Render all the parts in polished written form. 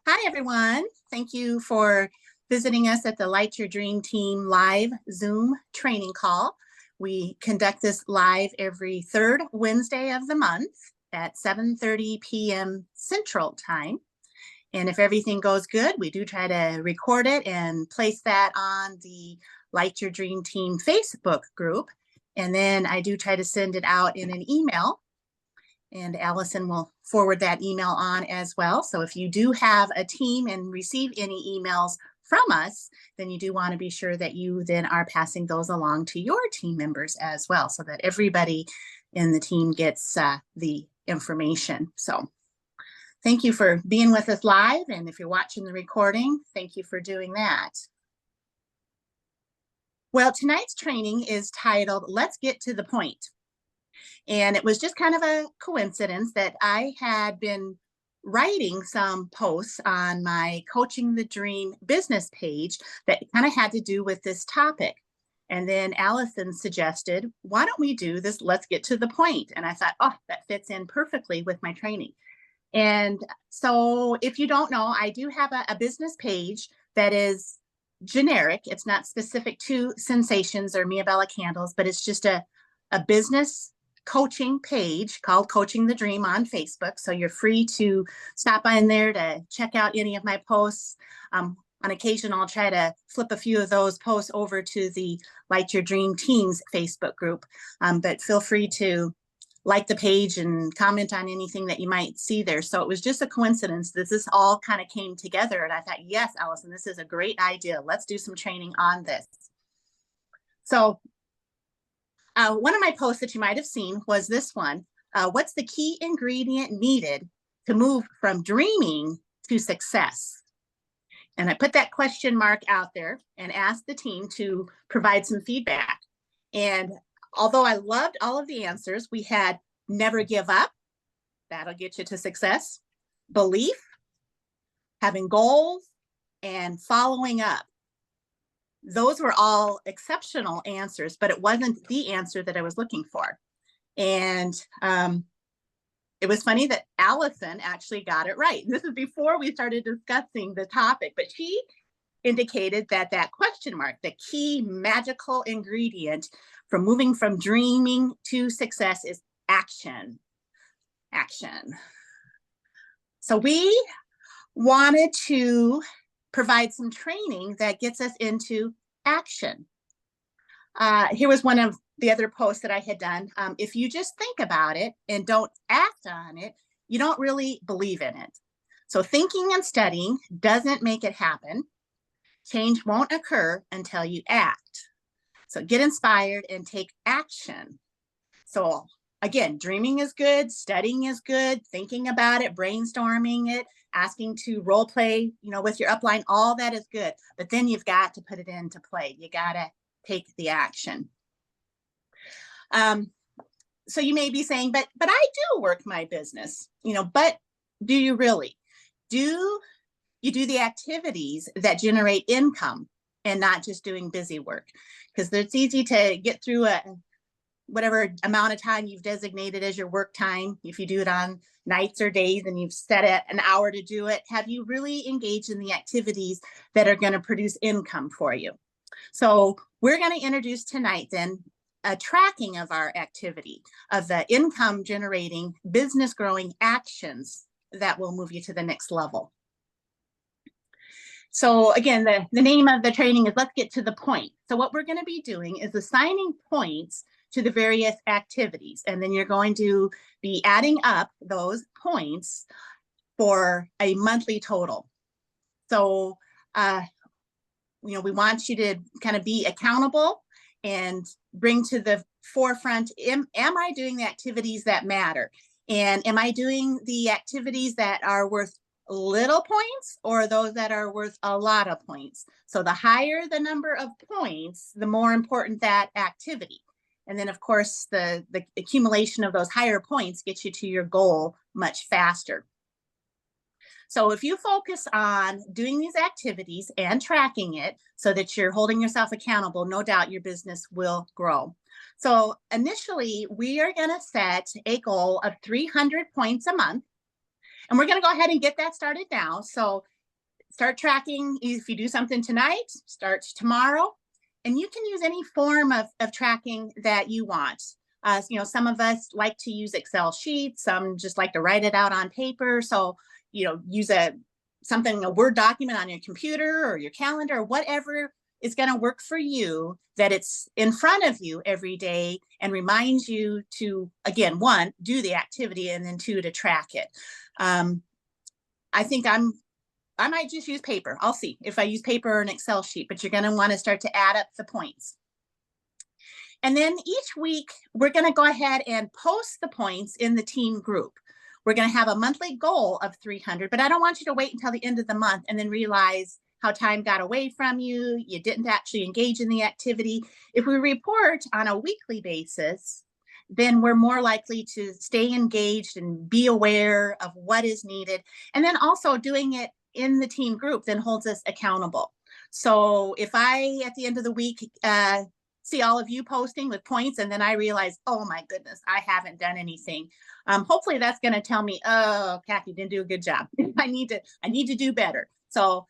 Hi, everyone. Thank you for visiting us at the Light Your Dream Team live Zoom training call. We conduct this live every third Wednesday of the month at 7:30 p.m. Central Time. And if everything goes good, we do try to record it and place that on the Light Your Dream Team Facebook group. And then I do try to send it out in an email, and Allison will forward that email on as well. So if you do have a team and receive any emails from us, then you do want to be sure that you then are passing those along to your team members as well, so that everybody in the team gets the information. So thank you for being with us live. And if you're watching the recording, thank you for doing that. Well, tonight's training is titled, Let's Get to the Point. And it was just kind of a coincidence that I had been writing some posts on my Coaching the Dream business page that kind of had to do with this topic. And then Allison suggested, why don't we do this? Let's get to the point. And I thought, oh, that fits in perfectly with my training. And so if you don't know, I do have a business page that is generic. It's not specific to Sensations or Mia Bella Candles, but it's just a business coaching page called Coaching the Dream on Facebook. So you're free to stop in there to check out any of my posts. On occasion, I'll try to flip a few of those posts over to the Light Your Dream Teams Facebook group. But feel free to like the page and comment on anything that you might see there. So it was just a coincidence that this all kind of came together. And I thought, yes, Allison, this is a great idea. Let's do some training on this. So one of my posts that you might have seen was this one. What's the key ingredient needed to move from dreaming to success? And I put that question mark out there and asked the team to provide some feedback. And although I loved all of the answers, we had never give up. That'll get you to success. Belief, having goals, and following up. Those were all exceptional answers, but it wasn't the answer that I was looking for. And it was funny that Allison actually got it right. This is before we started discussing the topic, but she indicated that that question mark, the key magical ingredient from moving from dreaming to success, is action. Action. So we wanted to provide some training that gets us into action. Here was one of the other posts that I had done. If you just think about it and don't act on it, you don't really believe in it. So thinking and studying doesn't make it happen. Change won't occur until you act. So get inspired and take action. So again, dreaming is good, studying is good, thinking about it, brainstorming it, asking to role play, with your upline, all that is good. But then you've got to put it into play. You got to take the action. So you may be saying, but I do work my business, but do you really? Do you do the activities that generate income and not just doing busy work? Because it's easy to get through whatever amount of time you've designated as your work time. If you do it on nights or days and you've set it an hour to do it, have you really engaged in the activities that are going to produce income for you? So we're going to introduce tonight then a tracking of our activity, of the income generating, business growing actions that will move you to the next level. So again, the name of the training is Let's Get to the Point. So what we're going to be doing is assigning points to the various activities, and then you're going to be adding up those points for a monthly total. So we want you to kind of be accountable and bring to the forefront, am I doing the activities that matter? And am I doing the activities that are worth little points or those that are worth a lot of points? So the higher the number of points, the more important that activity. And then, of course, the accumulation of those higher points gets you to your goal much faster. So if you focus on doing these activities and tracking it so that you're holding yourself accountable, no doubt your business will grow. So initially, we are going to set a goal of 300 points a month. And we're going to go ahead and get that started now. So start tracking. If you do something tonight, start tomorrow. And you can use any form of tracking that you want. Some of us like to use Excel sheets. Some just like to write it out on paper. So, use a Word document on your computer or your calendar, or whatever is going to work for you, that it's in front of you every day and reminds you to, again, one, do the activity, and then two, to track it. I think I might just use paper. I'll see if I use paper or an Excel sheet, but you're going to want to start to add up the points. And then each week, we're going to go ahead and post the points in the team group. We're going to have a monthly goal of 300, but I don't want you to wait until the end of the month and then realize how time got away from you. You didn't actually engage in the activity. If we report on a weekly basis, then we're more likely to stay engaged and be aware of what is needed. And then also doing it in the team group then holds us accountable. So if I, at the end of the week, see all of you posting with points, and then I realize, oh my goodness, I haven't done anything. Hopefully that's going to tell me, oh, Kathy didn't do a good job. I need to do better. So,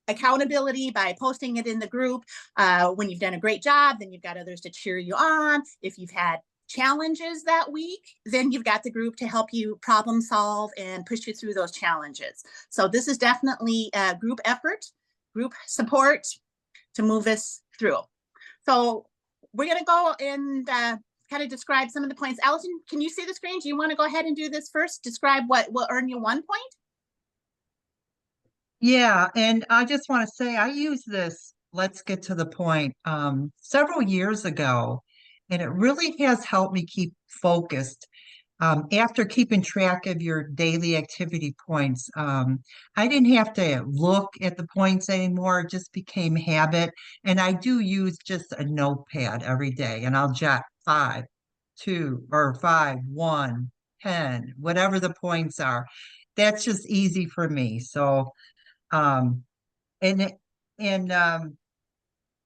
accountability by posting it in the group. When you've done a great job, then you've got others to cheer you on. If you've had challenges that week, then you've got the group to help you problem solve and push you through those challenges. So this is definitely a group effort, group support to move us through. So we're going to go and kind of describe some of the points. Allison, can you see the screen? Do you want to go ahead and do this first? Describe what will earn you 1 point? Yeah, and I just want to say I used this, let's get to the point, several years ago, and it really has helped me keep focused. After keeping track of your daily activity points, I didn't have to look at the points anymore. It just became habit. And I do use just a notepad every day, and I'll jot 5, 2, or 5, 1, 10, whatever the points are. That's just easy for me. So, um, and it, and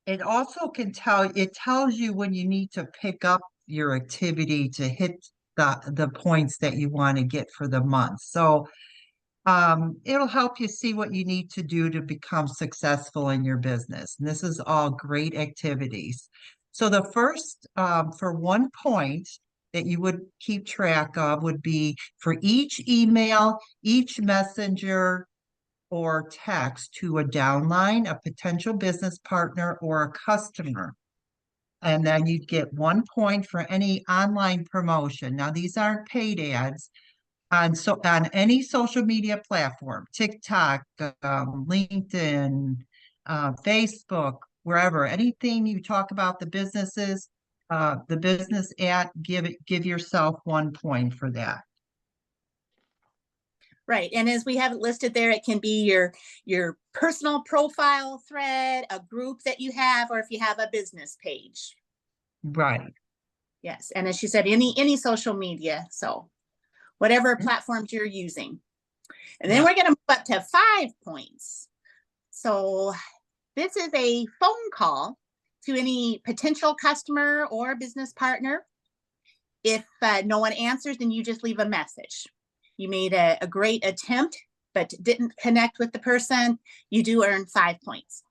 it also it tells you when you need to pick up your activity to hit the points that you want to get for the month. So it'll help you see what you need to do to become successful in your business. And this is all great activities. So the first, for 1 point that you would keep track of, would be for each email, each messenger, or text to a downline, a potential business partner, or a customer. And then you'd get 1 point for any online promotion. Now, these aren't paid ads on any social media platform, TikTok, LinkedIn, Facebook, wherever. Anything you talk about the businesses, the business ad, give yourself 1 point for that. Right. And as we have it listed there, it can be your personal profile thread, a group that you have, or if you have a business page. Right. Yes. And as she said, any social media. So whatever platforms you're using. And then we're going to move up to 5 points. So this is a phone call to any potential customer or business partner. If no one answers, then you just leave a message. You made a great attempt, but didn't connect with the person, you do earn 5 points.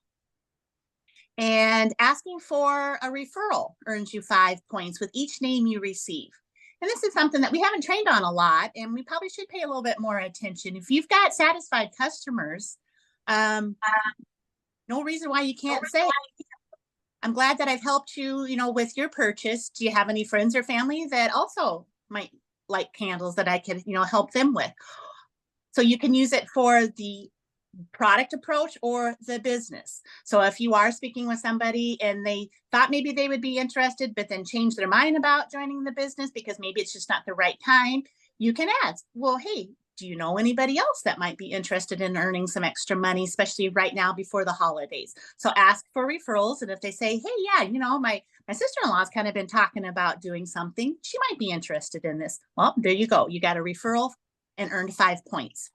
And asking for a referral earns you 5 points with each name you receive. And this is something that we haven't trained on a lot, and we probably should pay a little bit more attention. If you've got satisfied customers, no reason why you can't say, I'm glad that I've helped you, with your purchase. Do you have any friends or family that also might like candles that I could, help them with? So you can use it for the product approach or the business. So if you are speaking with somebody and they thought maybe they would be interested, but then change their mind about joining the business because maybe it's just not the right time, you can ask, well, hey, do you know anybody else that might be interested in earning some extra money, especially right now before the holidays? So ask for referrals. And if they say, hey, yeah, my sister-in-law's kind of been talking about doing something, she might be interested in this. Well, there you go. You got a referral and earned 5 points.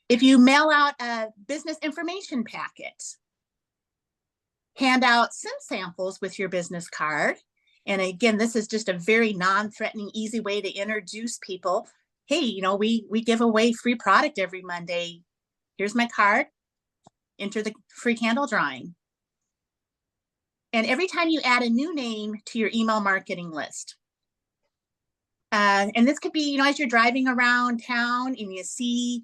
If you mail out a business information packet, hand out scent samples with your business card. And again, this is just a very non-threatening, easy way to introduce people. Hey, we give away free product every Monday. Here's my card. Enter the free candle drawing. And every time you add a new name to your email marketing list, and this could be, as you're driving around town and you see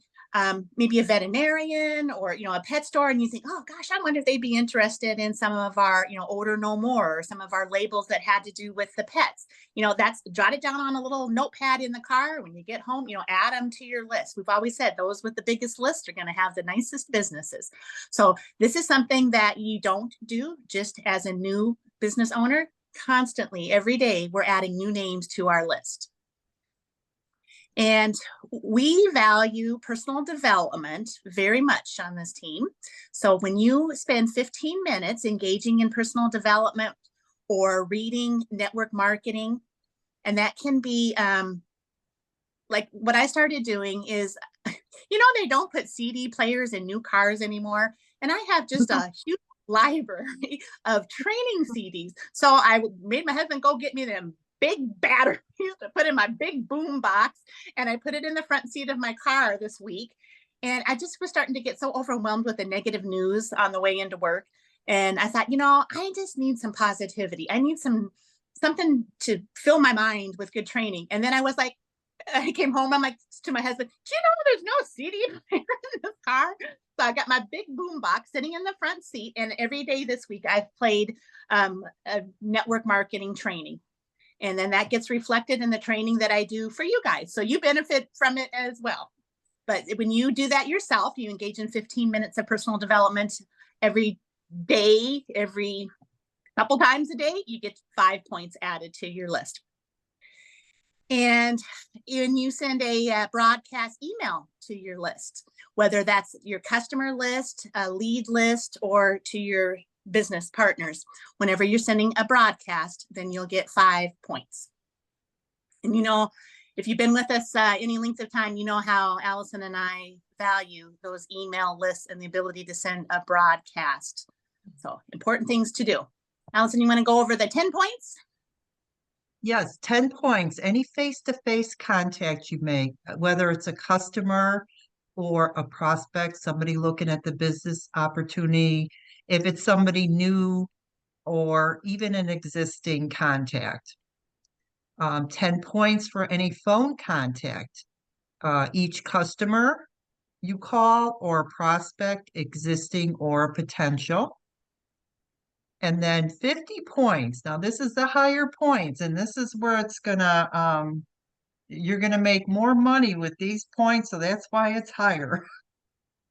maybe a veterinarian or, a pet store, and you think, oh gosh, I wonder if they'd be interested in some of our, Odor No More, or some of our labels that had to do with the pets. That's jot it down on a little notepad in the car. When you get home, add them to your list. We've always said those with the biggest list are going to have the nicest businesses. So this is something that you don't do just as a new business owner. Constantly, every day, we're adding new names to our list. And we value personal development very much on this team. So when you spend 15 minutes engaging in personal development or reading network marketing, and that can be like what I started doing is, they don't put CD players in new cars anymore. And I have just a huge library of training CDs. So I made my husband go get me them big batteries to put in my big boom box, and I put it in the front seat of my car this week. And I just was starting to get so overwhelmed with the negative news on the way into work. And I thought, I just need some positivity. I need something to fill my mind with good training. And then I came home, I'm like to my husband, do you know there's no CD player in this car? So I got my big boom box sitting in the front seat, and every day this week I've played a network marketing training. And then that gets reflected in the training that I do for you guys. So you benefit from it as well. But when you do that yourself, you engage in 15 minutes of personal development every day, every couple times a day, you get 5 points added to your list. And when you send a broadcast email to your list, whether that's your customer list, a lead list, or to your business partners, whenever you're sending a broadcast, then you'll get 5 points. And if you've been with us any length of time, you know how Allison and I value those email lists and the ability to send a broadcast. So important things to do. Allison, you want to go over the 10 points? Yes, 10 points. Any face-to-face contact you make, whether it's a customer or a prospect, somebody looking at the business opportunity, if it's somebody new or even an existing contact. 10 points for any phone contact. Each customer you call or prospect, existing or potential. And then 50 points. Now this is the higher points, and this is where it's gonna you're gonna make more money with these points, so that's why it's higher.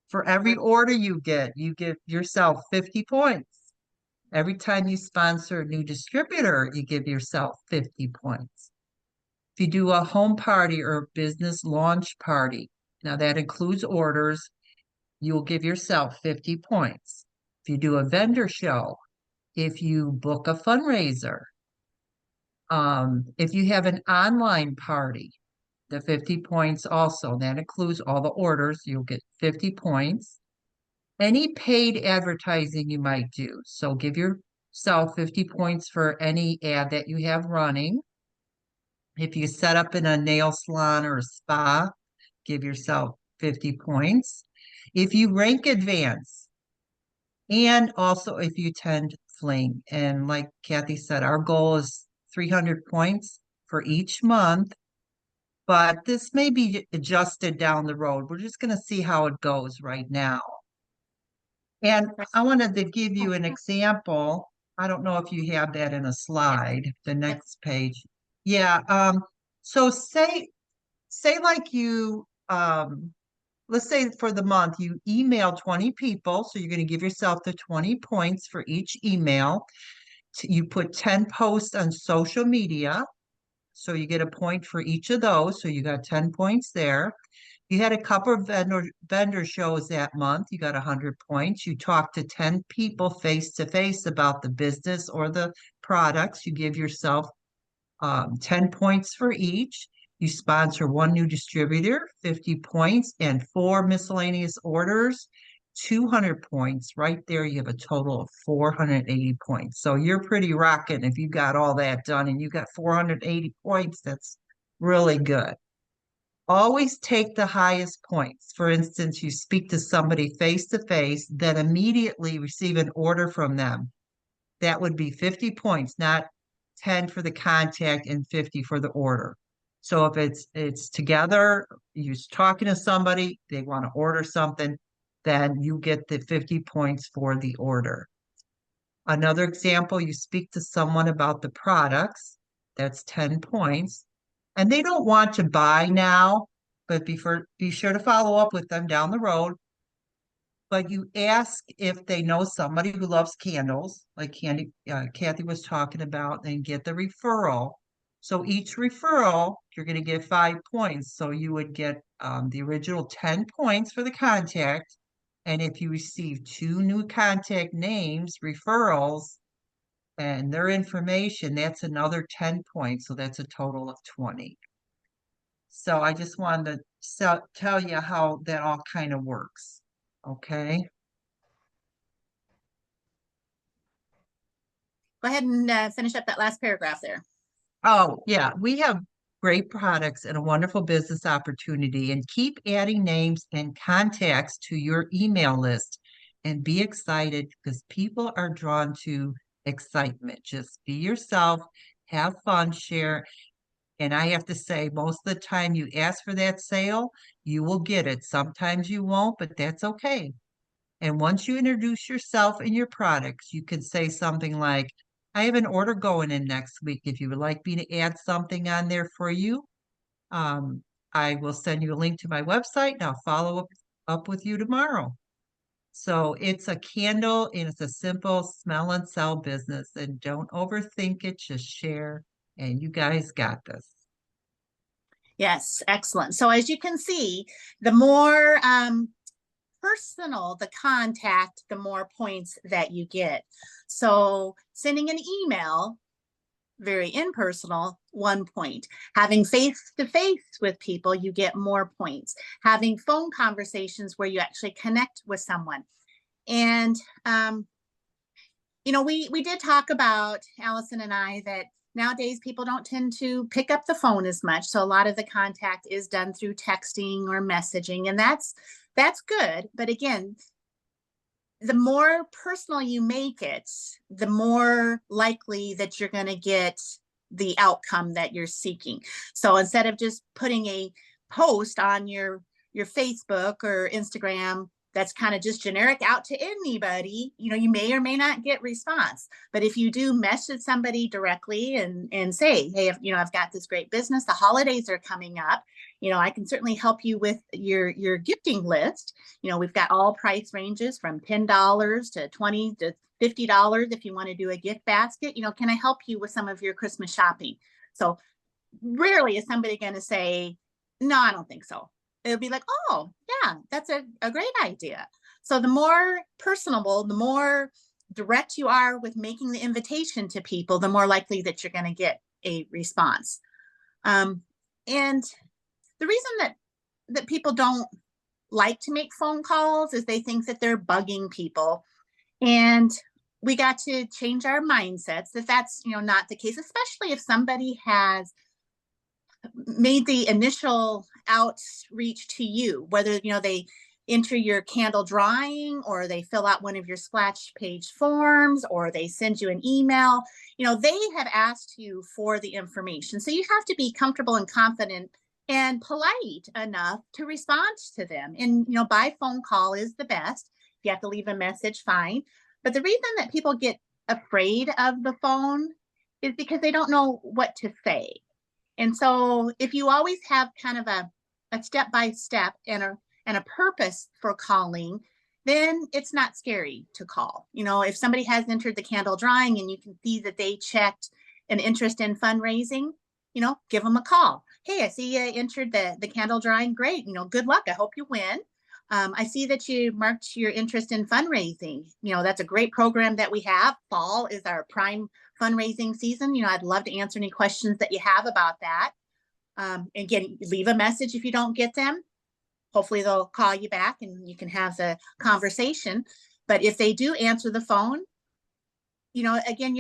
For every order you give yourself 50 points. Every time you sponsor a new distributor, you give yourself 50 points. If you do a home party or a business launch party, now that includes orders, you'll give yourself 50 points. If you do a vendor show, if you book a fundraiser, if you have an online party, the 50 points also, that includes all the orders, you'll get 50 points. Any paid advertising you might do. So give yourself 50 points for any ad that you have running. If you set up in a nail salon or a spa, give yourself 50 points. If you rank advance, and also if you attend Fling. And like Kathy said, our goal is 300 points for each month, but this may be adjusted down the road. We're just going to see how it goes right now. And I wanted to give you an example. I don't know if you have that in a slide, the next page. Yeah, so say like you let's say for the month you email 20 people, so you're going to give yourself the 20 points for each email. You put 10 posts on social media, so you get a point for each of those, so you got 10 points there. You had a couple of vendor shows that month, you got 100 points. You talked to 10 people face to face about the business or the products, you give yourself 10 points for each. You sponsor one new distributor, 50 points, and 4 miscellaneous orders, 200 points, right there, you have a total of 480 points. So you're pretty rocking if you got all that done and you got 480 points. That's really good. Always take the highest points. For instance, you speak to somebody face to face, then immediately receive an order from them. That would be 50 points, not 10 for the contact and 50 for the order. So if it's together, you're talking to somebody, they want to order something, then you get the 50 points for the order. Another example, you speak to someone about the products, that's 10 points. And they don't want to buy now, but be sure to follow up with them down the road. But you ask if they know somebody who loves candles, like Kathy was talking about, and get the referral. So each referral, you're going to get 5 points. So you would get the original 10 points for the contact. And if you receive 2 new contact names, referrals, and their information, that's another 10 points. So that's a total of 20. So I just wanted to tell you how that all kind of works. Okay. Go ahead and finish up that last paragraph there. Oh, yeah. We have great products and a wonderful business opportunity, and keep adding names and contacts to your email list and be excited because people are drawn to excitement. Just be yourself, have fun, share. And I have to say, most of the time you ask for that sale, you will get it. Sometimes you won't, but that's okay. And once you introduce yourself and your products, you can say something like, I have an order going in next week. If you would like me to add something on there for you, um, I will send you a link to my website and I'll follow up with you tomorrow. So it's a candle and it's a simple smell and sell business. And don't overthink it, just share. And you guys got this. Yes, excellent. So as you can see, the more personal the contact, the more points that you get. So sending an email, very impersonal, 1 point. Having face to face with people, you get more points. Having phone conversations where you actually connect with someone. And we did talk about, Allison and I, that nowadays people don't tend to pick up the phone as much. So a lot of the contact is done through texting or messaging, and that's good. But again, the more personal you make it, the more likely that you're going to get the outcome that you're seeking. So instead of just putting a post on your Facebook or Instagram that's kind of just generic out to anybody, you may or may not get response. But if you do message somebody directly and say, hey, I've got this great business, the holidays are coming up, I can certainly help you with your gifting list. We've got all price ranges from $10 to $20 to $50 if you want to do a gift basket. Can I help you with some of your Christmas shopping? So rarely is somebody going to say, no, I don't think so. It'll be like, oh, yeah, that's a great idea. So the more personable, the more direct you are with making the invitation to people, the more likely that you're going to get a response. And the reason that people don't like to make phone calls is they think that they're bugging people. And we got to change our mindsets that that's not the case, especially if somebody has made the initial outreach to you, whether they enter your candle drawing or they fill out one of your splash page forms or they send you an email. They have asked you for the information, so you have to be comfortable and confident and polite enough to respond to them. And by phone call is the best. If you have to leave a message, fine. But the reason that people get afraid of the phone is because they don't know what to say. And so if you always have kind of a step-by-step and a purpose for calling, then it's not scary to call. If somebody has entered the candle drawing and you can see that they checked an interest in fundraising, give them a call. Hey, I see you entered the candle drawing. Great. Good luck. I hope you win. I see that you marked your interest in fundraising. That's a great program that we have. Fall is our prime fundraising season. I'd love to answer any questions that you have about that. Again, leave a message if you don't get them. hopefully they'll call you back and you can have the conversation. But if they do answer the phone, again,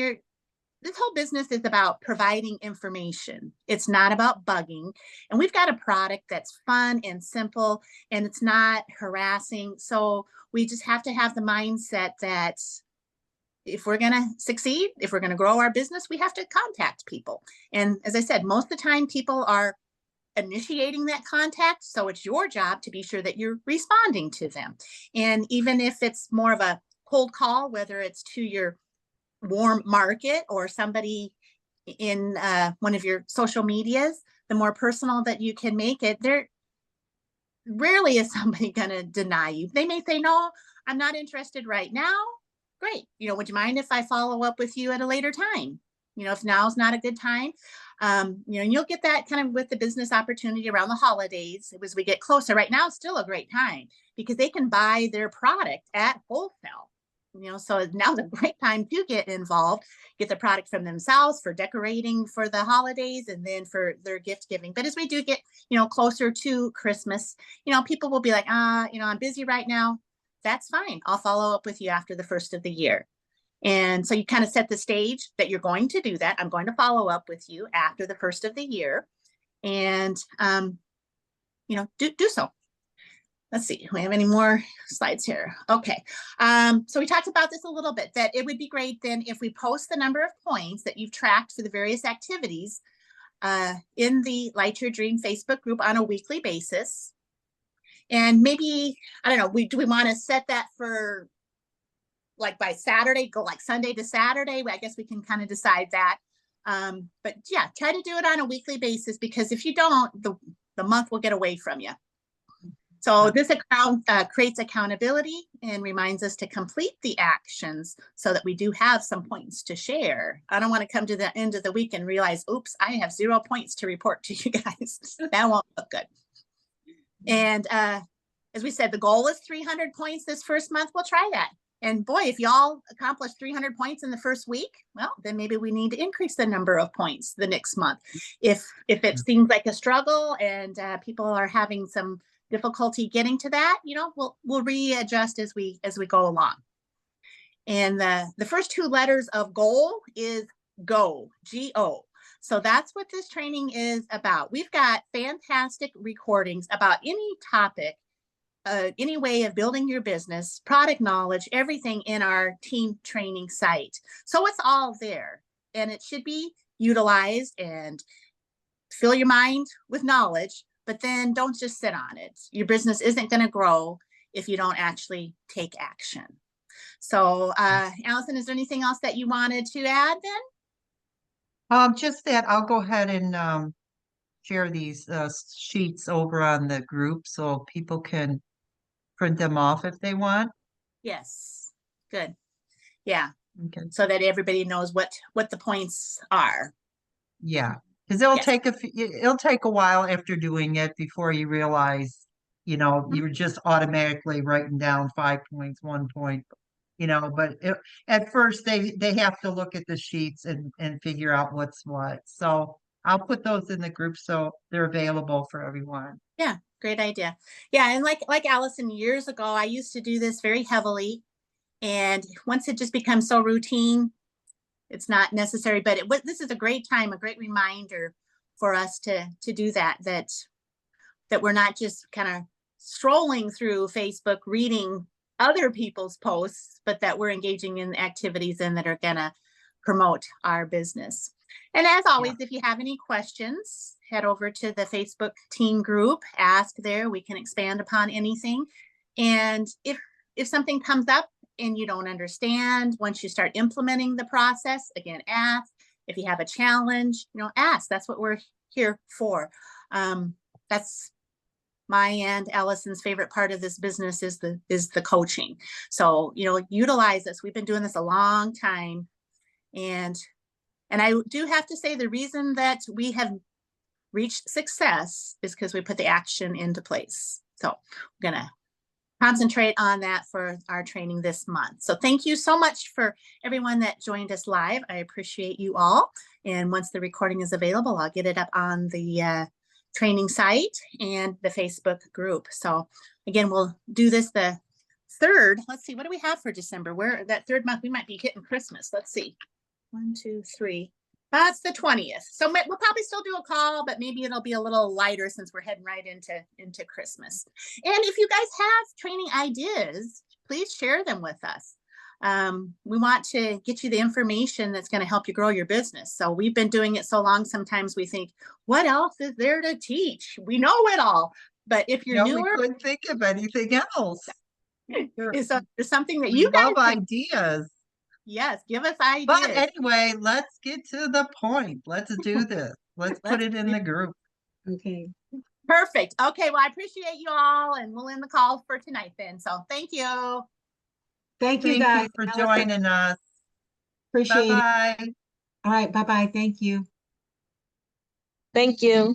this whole business is about providing information. It's not about bugging. And we've got a product that's fun and simple, and it's not harassing. So we just have to have the mindset that if we're going to succeed, if we're going to grow our business, we have to contact people. And as I said, most of the time people are initiating that contact. So it's your job to be sure that you're responding to them. And even if it's more of a cold call, whether it's to your warm market or somebody in one of your social medias, the more personal that you can make it, there rarely is somebody going to deny you. They may say, no, I'm not interested right now. Great. Would you mind if I follow up with you at a later time? If now's not a good time, and you'll get that kind of with the business opportunity around the holidays. As we get closer, right now, it's still a great time because they can buy their product at wholesale. So now's a great time to get involved, get the product from themselves for decorating for the holidays and then for their gift giving. But as we do get, closer to Christmas, people will be like, I'm busy right now. That's fine. I'll follow up with you after the first of the year. And so you kind of set the stage that you're going to do that. I'm going to follow up with you after the first of the year and, do so. Let's see, do we have any more slides here? Okay, so we talked about this a little bit, that it would be great then if we post the number of points that you've tracked for the various activities in the Light Your Dream Facebook group on a weekly basis. And maybe, I don't know, do we want to set that for like by Saturday, go like Sunday to Saturday? I guess we can kind of decide that. But yeah, try to do it on a weekly basis because if you don't, the month will get away from you. So this account creates accountability and reminds us to complete the actions so that we do have some points to share. I don't want to come to the end of the week and realize, oops, I have 0 points to report to you guys. That won't look good. And as we said, the goal is 300 points this first month. We'll try that. And boy, if y'all accomplish 300 points in the first week, well, then maybe we need to increase the number of points the next month. If it seems like a struggle and people are having some difficulty getting to that, we'll readjust as we go along. And the first 2 letters of goal is GO, G-O. So that's what this training is about. We've got fantastic recordings about any topic, any way of building your business, product knowledge, everything in our team training site. So it's all there and it should be utilized and fill your mind with knowledge. But then don't just sit on it. Your business isn't going to grow if you don't actually take action. So, Allison, is there anything else that you wanted to add then? Just that I'll go ahead and share these sheets over on the group so people can print them off if they want. Yes, good. Yeah, okay. So that everybody knows what the points are. Yeah. Because it'll take a while after doing it before you realize, you're just automatically writing down 5 points, 1 point, but at first they have to look at the sheets and figure out what's what. So I'll put those in the group so they're available for everyone. Yeah, great idea. Yeah, and like Allison, years ago, I used to do this very heavily. And once it just becomes so routine, it's not necessary, but this is a great time, a great reminder for us to do that we're not just kind of strolling through Facebook, reading other people's posts, but that we're engaging in activities and that are going to promote our business. And as always, if you have any questions, head over to the Facebook team group, ask there, we can expand upon anything. And if something comes up, and you don't understand, once you start implementing the process, again, ask. If you have a challenge, ask. That's what we're here for. That's my and Allison's favorite part of this business is the coaching. So, utilize this. We've been doing this a long time. And I do have to say the reason that we have reached success is because we put the action into place. So we're going to concentrate on that for our training this month. So thank you so much for everyone that joined us live. I appreciate you all. And once the recording is available, I'll get it up on the training site and the Facebook group. So again, we'll do this the 3rd. Let's see, what do we have for December? Where that 3rd month, we might be hitting Christmas. Let's see. 1, 2, 3. That's the 20th. So we'll probably still do a call, but maybe it'll be a little lighter since we're heading right into Christmas. And if you guys have training ideas, please share them with us. We want to get you the information that's going to help you grow your business. So we've been doing it so long, sometimes we think, what else is there to teach? We know it all. But if you're We newer, couldn't think of anything else. there's something that We you guys love can, ideas. yes, give us But ideas. anyway, let's get to the point. Let's do this. Let's put it in the group. Okay. Perfect. Okay, well, I appreciate you all, and we'll end the call for tonight then. So thank you. Thank you, Thank guys. you for Allison, joining us. appreciate it. Bye-bye. All right, bye-bye. Thank you. Thank you.